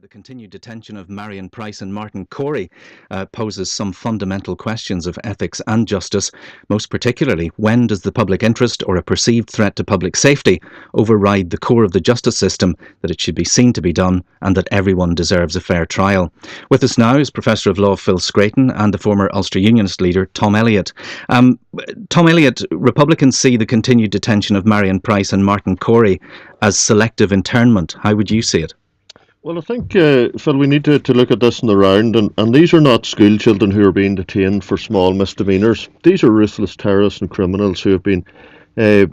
The continued detention of Marian Price and Martin Corey poses some fundamental questions of ethics and justice. Most particularly, when does the public interest or a perceived threat to public safety override the core of the justice system, that it should be seen to be done and that everyone deserves a fair trial? With us now is Professor of Law Phil Scraton and the former Ulster Unionist leader Tom Elliott. Tom Elliott, Republicans see the continued detention of Marian Price and Martin Corey as selective internment. How would you see it? Well, I think, Phil, we need to look at this in the round, and these are not school children who are being detained for small misdemeanours. These are ruthless terrorists and criminals who have been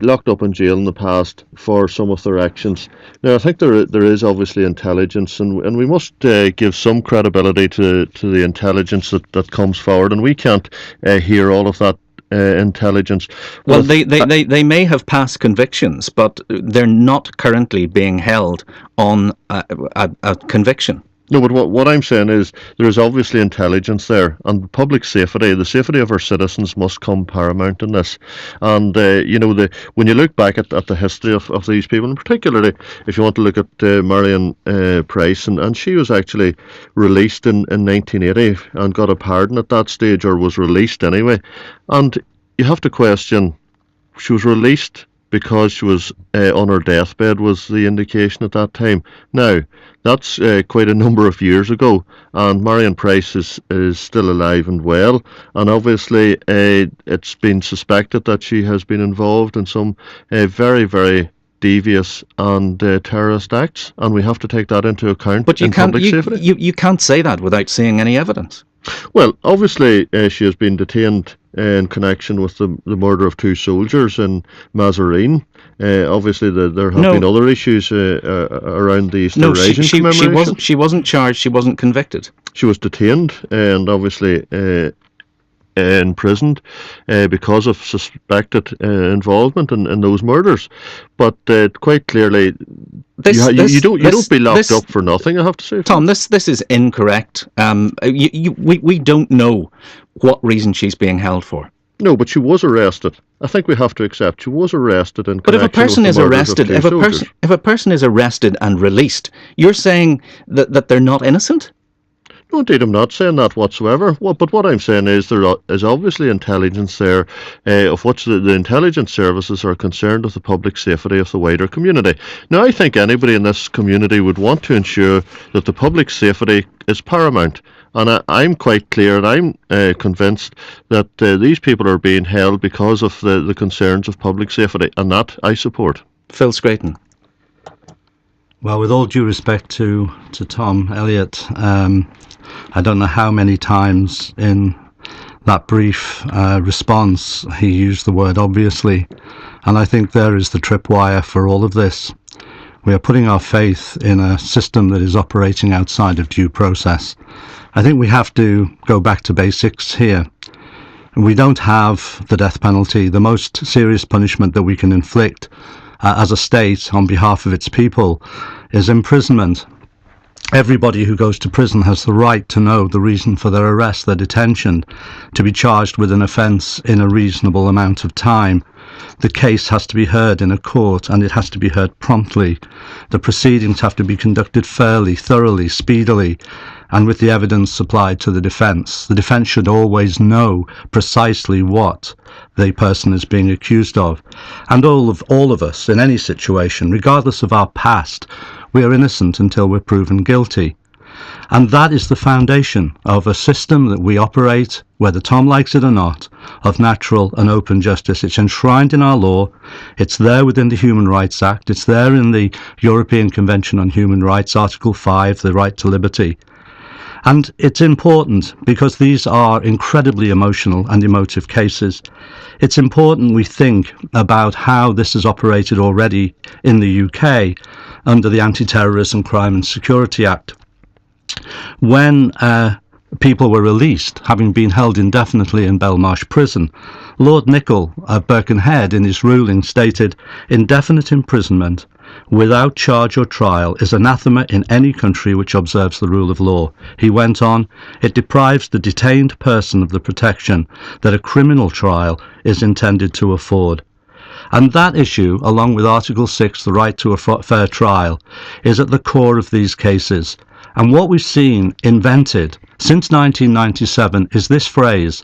locked up in jail in the past for some of their actions. Now, I think there is obviously intelligence, and we must give some credibility to the intelligence that comes forward, and we can't hear all of that intelligence. Well, they may have passed convictions, but they're not currently being held on a conviction. No, but what I'm saying is there is obviously intelligence there, and public safety, the safety of our citizens must come paramount in this. And, when you look back at the history of these people, and particularly if you want to look at Marian Price, and she was actually released in 1980 and got a pardon at that stage, or was released anyway. And you have to question, she was released because she was on her deathbed, was the indication at that time. Now, that's quite a number of years ago, and Marian Price is still alive and well, and obviously it's been suspected that she has been involved in some very, very devious and terrorist acts, and we have to take that into account. But you can't say that without seeing any evidence. Well, obviously she has been detained in connection with the murder of two soldiers in Marian. Obviously, there have been other issues around the Easter Rising commemoration. She wasn't charged. She wasn't convicted. She was detained and obviously imprisoned because of suspected involvement in those murders. But quite clearly, you don't be locked up for nothing, I have to say. Tom, this is incorrect. We don't know what reason she's being held for. No, but she was arrested. I think we have to accept she was arrested in connection with the murders of two soldiers. If a person is arrested and released, you're saying that they're not innocent? No, indeed, I'm not saying that whatsoever. But what I'm saying is there is obviously intelligence there of which the intelligence services are concerned with the public safety of the wider community. Now, I think anybody in this community would want to ensure that the public safety is paramount. And I'm quite clear, and I'm convinced that these people are being held because of the concerns of public safety, and that I support. Phil Scraton. Well, with all due respect to Tom Elliott, I don't know how many times in that brief response he used the word obviously, and I think there is the tripwire for all of this. We are putting our faith in a system that is operating outside of due process. I think we have to go back to basics here. We don't have the death penalty. The most serious punishment that we can inflict as a state on behalf of its people is imprisonment. Everybody who goes to prison has the right to know the reason for their arrest, their detention, to be charged with an offence in a reasonable amount of time. The case has to be heard in a court, and it has to be heard promptly. The proceedings have to be conducted fairly, thoroughly, speedily, and with the evidence supplied to the defence. The defence should always know precisely what the person is being accused of. And all of us, in any situation, regardless of our past, we are innocent until we're proven guilty. And that is the foundation of a system that we operate, whether Tom likes it or not, of natural and open justice. It's enshrined in our law. It's there within the Human Rights Act. It's there in the European Convention on Human Rights, Article 5, the right to liberty. And it's important because these are incredibly emotional and emotive cases. It's important we think about how this has operated already in the UK under the Anti-Terrorism, Crime and Security Act. When people were released, having been held indefinitely in Belmarsh Prison, Lord Nicholl of Birkenhead in his ruling stated, "Indefinite imprisonment without charge or trial is anathema in any country which observes the rule of law." He went on, "It deprives the detained person of the protection that a criminal trial is intended to afford." And that issue, along with Article 6, the right to a fair trial, is at the core of these cases. And what we've seen invented since 1997 is this phrase,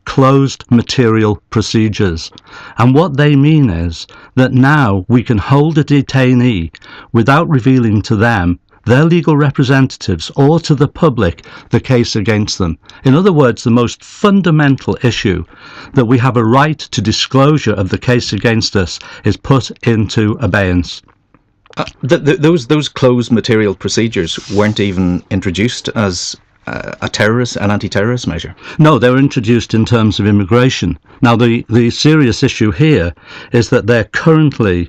closed material procedures. And what they mean is that now we can hold a detainee without revealing to them, their legal representatives, or to the public, the case against them. In other words, the most fundamental issue, that we have a right to disclosure of the case against us, is put into abeyance. Those closed material procedures weren't even introduced as an anti-terrorist measure. No, they were introduced in terms of immigration. Now, the serious issue here is that they're currently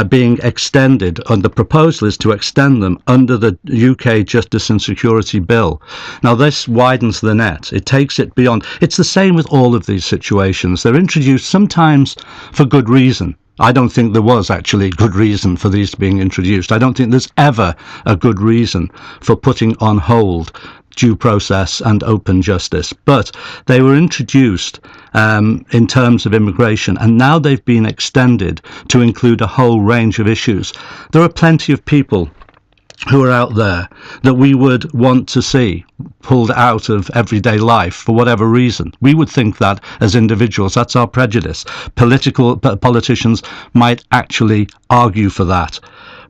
being extended, and the proposal is to extend them under the UK Justice and Security Bill. Now, this widens the net. It takes it beyond. It's the same with all of these situations. They're introduced sometimes for good reason. I don't think there was actually good reason for these being introduced. I don't think there's ever a good reason for putting on hold due process and open justice. But they were introduced in terms of immigration, and now they've been extended to include a whole range of issues. There are plenty of people who are out there that we would want to see pulled out of everyday life for whatever reason. We would think that as individuals, that's our prejudice. Politicians might actually argue for that.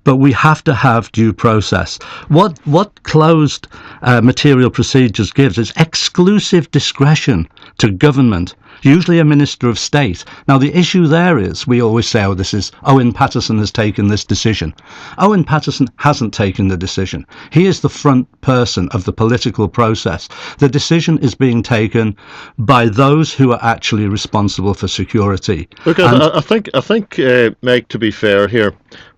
But we have to have due process. What closed material procedures gives is exclusive discretion to government, usually a Minister of State. Now, the issue there is, we always say, this is Owen Paterson has taken this decision. Owen Paterson hasn't taken the decision. He is the front person of the political process. The decision is being taken by those who are actually responsible for security. Look, I think, Meg, to be fair here,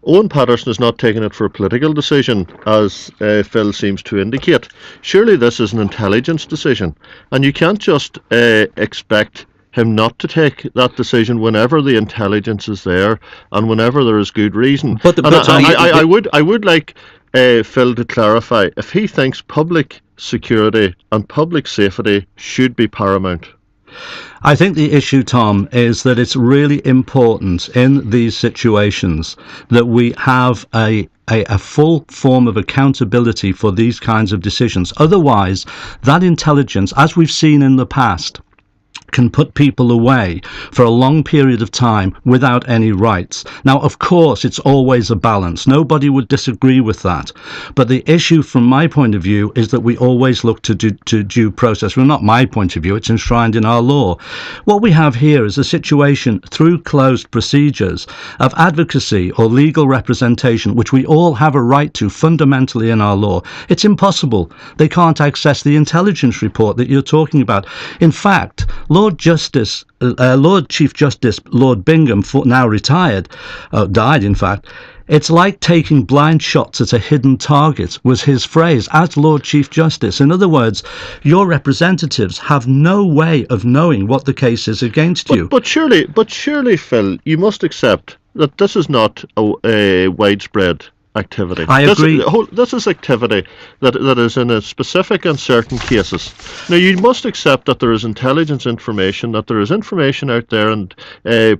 Owen Paterson is not taking it for a political decision, as Phil seems to indicate. Surely this is an intelligence decision, and you can't just expect him not to take that decision whenever the intelligence is there and whenever there is good reason. I would like Phil to clarify if he thinks public security and public safety should be paramount. I think the issue, Tom, is that it's really important in these situations that we have a full form of accountability for these kinds of decisions. Otherwise, that intelligence, as we've seen in the past, can put people away for a long period of time without any rights. Now, of course, it's always a balance. Nobody would disagree with that. But the issue from my point of view is that we always look to due process. Well, not my point of view, it's enshrined in our law. What we have here is a situation through closed procedures of advocacy or legal representation, which we all have a right to fundamentally in our law. It's impossible. They can't access the intelligence report that you're talking about. In fact, Lord Chief Justice Lord Bingham, now retired, died in fact, it's like taking blind shots at a hidden target, was his phrase, as Lord Chief Justice. In other words, your representatives have no way of knowing what the case is against you. But surely, Phil, you must accept that this is not a widespread activity. I agree. This is activity that is in a specific and certain cases. Now, you must accept that there is intelligence information, that there is information out there, and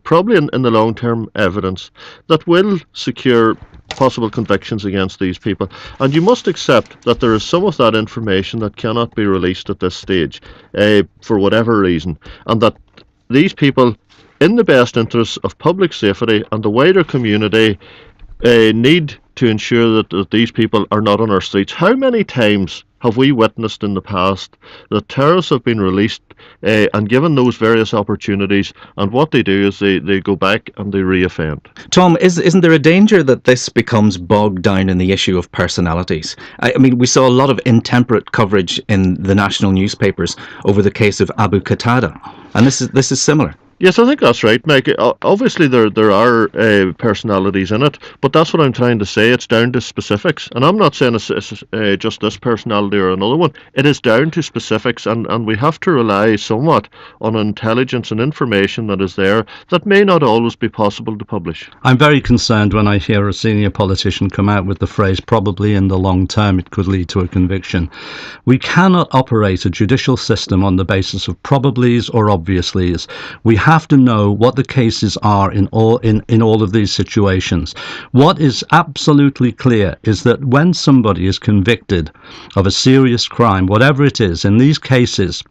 probably in the long-term evidence that will secure possible convictions against these people. And you must accept that there is some of that information that cannot be released at this stage for whatever reason, and that these people, in the best interests of public safety and the wider community, need to ensure that these people are not on our streets. How many times have we witnessed in the past that terrorists have been released and given those various opportunities, and what they do is they go back and they reoffend? Tom, isn't there a danger that this becomes bogged down in the issue of personalities? I mean, we saw a lot of intemperate coverage in the national newspapers over the case of Abu Qatada, and this is similar. Yes, I think that's right, Mike. Obviously, there are personalities in it, but that's what I'm trying to say. It's down to specifics, and I'm not saying it's just this personality or another one. It is down to specifics, and we have to rely somewhat on intelligence and information that is there that may not always be possible to publish. I'm very concerned when I hear a senior politician come out with the phrase, probably in the long term it could lead to a conviction. We cannot operate a judicial system on the basis of probablys or obviously. We have to know what the cases are in all of these situations. What is absolutely clear is that when somebody is convicted of a serious crime, whatever it is, in these cases,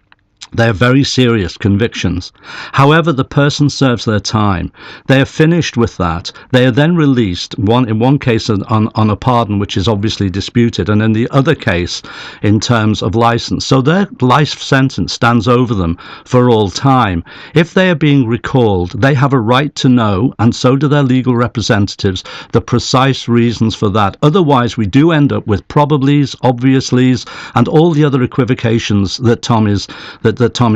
they are very serious convictions. However, the person serves their time. They are finished with that. They are then released, in one case on a pardon, which is obviously disputed, and in the other case in terms of license. So their life sentence stands over them for all time. If they are being recalled, they have a right to know, and so do their legal representatives, the precise reasons for that. Otherwise, we do end up with probablys, obviously's, and all the other equivocations that Tom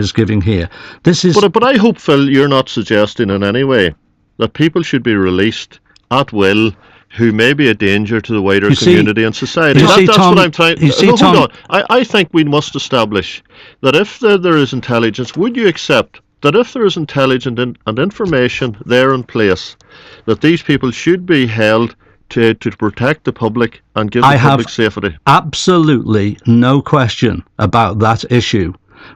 is giving here. This is. But I hope, Phil, you're not suggesting in any way that people should be released at will who may be a danger to the wider community and society. That's Tom, what I'm trying. Hold on. I think we must establish that if there is intelligence, would you accept that if there is intelligence and information there in place, that these people should be held to protect the public and give the public safety? Absolutely no question about that issue.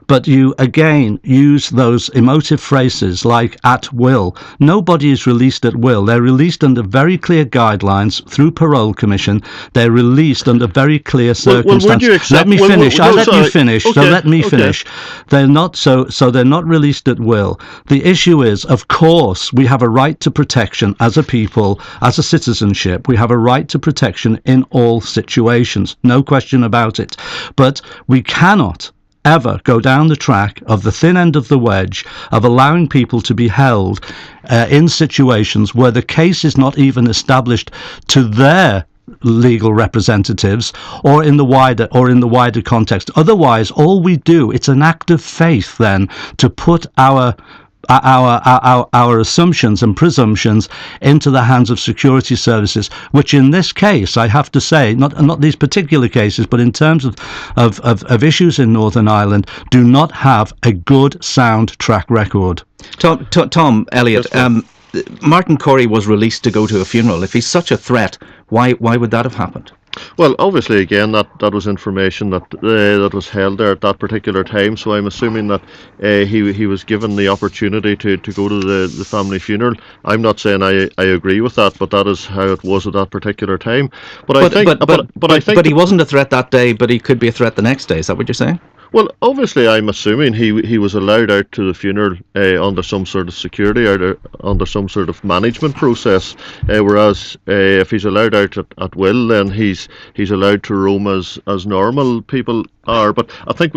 But you again use those emotive phrases like at will. Nobody is released at will. They're released under very clear guidelines through parole commission. They're released under very clear circumstances. Let me finish. I'll let you finish. Okay, so let me finish. They're not so they're not released at will. The issue is, of course, we have a right to protection as a people, as a citizenship. We have a right to protection in all situations. No question about it. But we cannot ever go down the track of the thin end of the wedge of allowing people to be held in situations where the case is not even established to their legal representatives or in the wider context. Otherwise, all we do, it's an act of faith then to put our assumptions and presumptions into the hands of security services, which in this case, I have to say, not these particular cases, but in terms of issues in Northern Ireland, do not have a good, sound track record. Tom Elliott, Martin Corey was released to go to a funeral. If he's such a threat, why would that have happened? Well, obviously, again, that was information that was held there at that particular time. So I'm assuming that he was given the opportunity to go to the family funeral. I'm not saying I agree with that, but that is how it was at that particular time. But I think he wasn't a threat that day, but he could be a threat the next day. Is that what you're saying? Well, obviously, I'm assuming he was allowed out to the funeral under some sort of security or under some sort of management process. Whereas if he's allowed out at will, then he's allowed to roam as normal people are. But I think